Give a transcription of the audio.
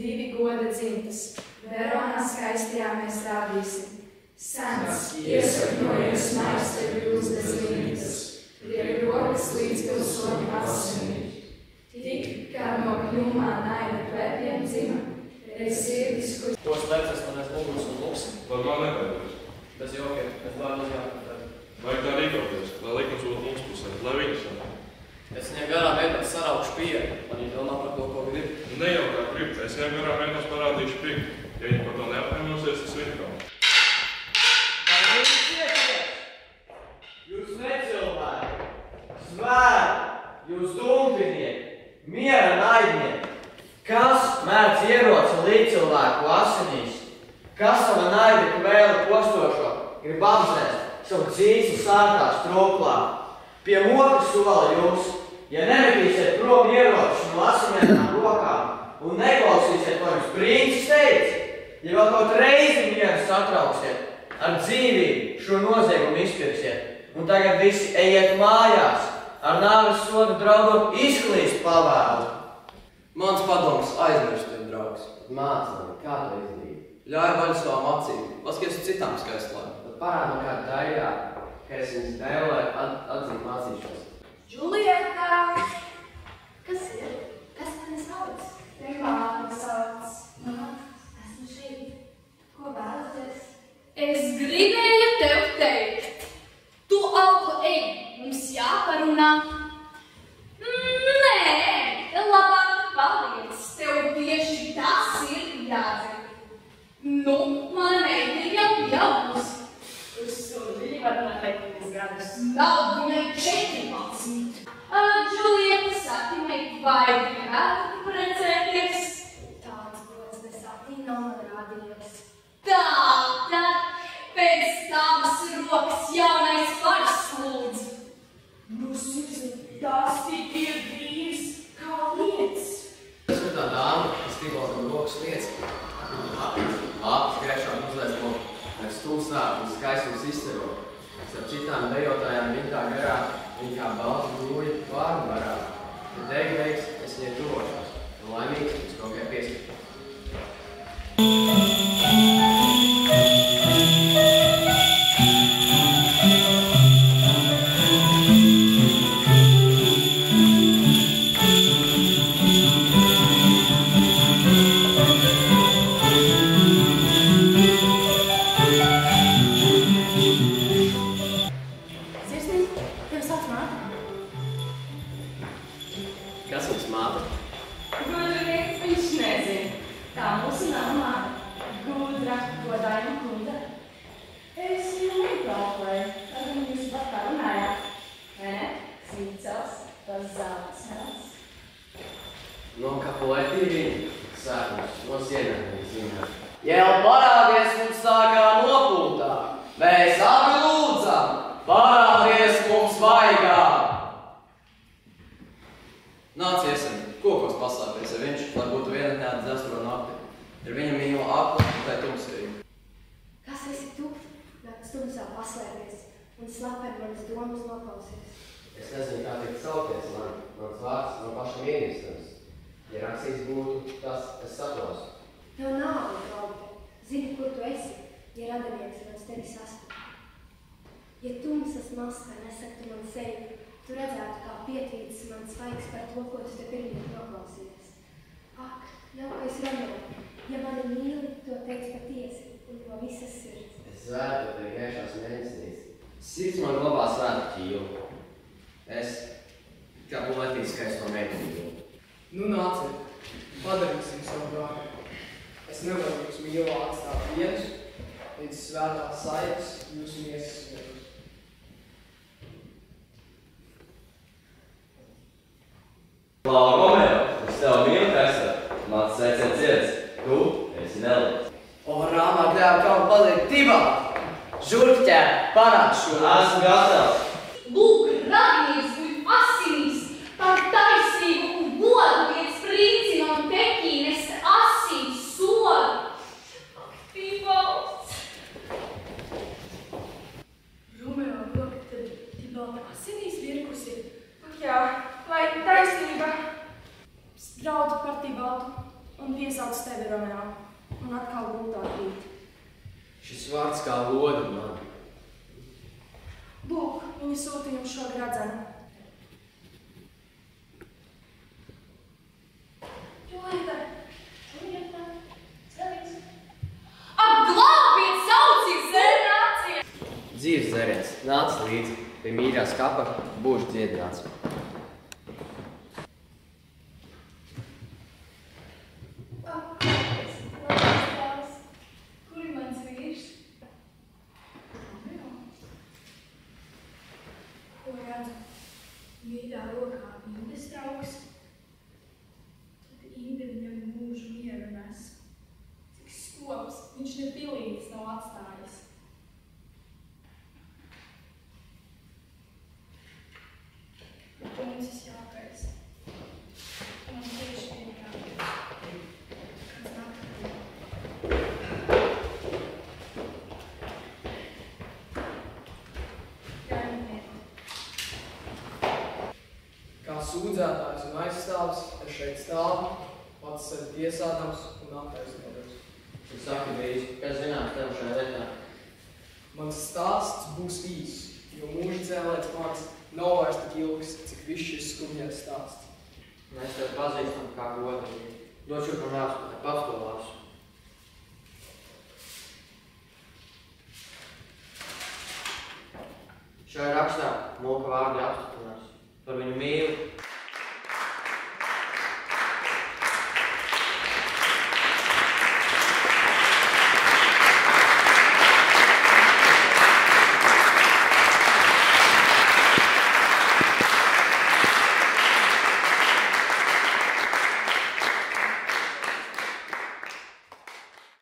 divi goda dzimtas, Veronā skaistajā mēs rādīsim. Sens, iesakņojies maisteļu jūzdes līnijas, liek rokas līdz pilsoņu asinī. Tik, kā no kļumā naida kvēpiem dzima, reiz sirdis, kur... Ko slēpsies, man es muguras un luksim? Lai man nebaidos. Bez jokiem, es baidos jāpatāt. Vajag tā rīkoties, lai likums būtu mums pusē, lai viņi sanāk. Es viņai garām mēģināt saraušu pieru, lai viņi domā par to, ko grib. Ne jau kā grib, es viņai garām mēģinās parādīšu piku. Ja viņi par to neapņemosies, tas viņa kā. Vai viņi cieties? Jūs necilvēki, svēri, jūs dumpinieki, miera naidnieki. Kas mēdz ieroci līdzcilvēku asinīs? Kas sava naida kvēli postošo grib apzēst savu dzīvi sārtās troklā? Pie mokas sola jums, ja nemetīsiet prom ieročus no asinētām rokām un neklausīsiet, ko jums princis teica, ja vēl kaut reizi mieru satrauksiet, ar dzīvību šo noziegumu izpirksiet, un tagad visi ejiet mājās, ar nāves sodu draudot izklīst pavēlu. Mans padoms aizmirst tev, draugs. Mācini, kā to izdarīt? Ļauj vaļu savām acīm, paskaties uz citām skaistlēm. Tad parād man kādu daļā, ka es viņas dēlē atzīt mācīšos. Džulieta! Kas ir? Kas mani sauc? Tev māte sauc. Esmu šeit. Ko vēlaties? Es gribēju tev teikt. Tu augu ej, mums jāparunā. Nē, labāk paliec. Tev tieši tas ir jādara. Nu, mana meita jau pieaugusi. Uz sūdīļi var noteikt gadus. Nav viņai 14. Džulieta saki, meit, vai gribētu precēties? Tāds gods nesātī nav man rādījies. Tātad, pēc tavas rokas jaunais pars lūdz. Nu, Suzi, tās tik ir brīvs kā lietas. Tas ir tā dāma, kas tikko no rokas lietas. Lāpas grēšām uzlēs no stulsā un skaistums izcero. Starp citām dejotājām viņa tā garā, viņa kā balta glūja vārdu varā. Kad degi veiks, es viņai tuvošos. Un laimīgs, pēc kaut kā pieskatīt. Kas viņas māte? Gudrinieks viņš nezina. Tā mūsu nav māte. Gudra, godājuma kunda. Es jau neklaukoju, tad jūs pat kā runājāt. Vai ne? Svīcels, tas zelts nels. No kapulētī viņa sēkums, no sienām viņa zināt. Jau parādies mums tā kā nopūtā. Mēs abi lūdzam, parādies mums vaigā. Nāc iesam, kokos paslēpies, ja viņš, lai būtu vienatnē ar dzestro nakti. Ir viņa mīlo apli un tai tumstība. Kas esi tu? Nakts tumsā paslēpies un slepeni manas domas noklausies. Es nezinu, kā tiek saukties mans vārds no paša vienīstams. Ja rakstīts būtu tas, es saprosu. Tev nav, draugi. Zini, kur tu esi, ja radinieks mans tevi sastāv. Ja tumsas masta nesaktu man sevi, tu redzētu, kā pietīcis man svaigs par to, ko tu te pirmīt noklausījies. Ak, jaukais Romeo, ja mani mīli, to teic patiesi un no visas sirds. Es svētu tev gaišās mēnesīs. Sirds man glabā svētu ķīlu. Es kā bulētīgi skaisto mēnesīju. Nu nāciet, padarīsim savu darbu. Es nevaru jūs mīlā atstāt vienus, līdz svētās saitas jūsu miesas svētus. Klau, Romeo, es tev mīlu, Kaisar. Mans sveiciens dzirds. Tu esi Nelija. O, rāmā gļāva, kā man paliek tibā. Žurķē, parād šo. Esmu gatavs. Lūk, radinieks guļ asinīs par taisību un godu pēc princina un Pekīnes asīs sodu. Ak, Tibals! Romeo, roka tad Tibalta asinīs virkusi. Ak jā, lai taisnība spraudu par Tibaltu un piesauc tevi mani. Lūk, viņa sūta jums šo gradzenu. Apglābiet saucīs zērnācija! Dzīves dzēriens, nāc līdzi, pie mīļā skapa, būšu dziedināts. Kur ir mans vīrs? Ko redzu? Mīļā rokā Indes trauks. Tad Inde viņam mūžu mieru nes. Cik skops, viņš ne pilītis nav atstājis. Mums jākais. Man tieši vienkārši. Kāds nāk? Kā sūdzētājs un aizstāvis, es šeit stāvu, pats sevi tiesādams un attaisnodams. Tu saki, Brīdis, kas zināms tev šajā lietā? Mans stāsts būs īss, jo mūža cēlēts mans nav vairs tik ilgs, cik viss šis skumjais stāsts. Mēs tev pazīstam kā godīgi. Dod šurp un nāc, pats to lasu. Šajā rakstā mūka vārdi apstiprinās. Par viņu mīlu,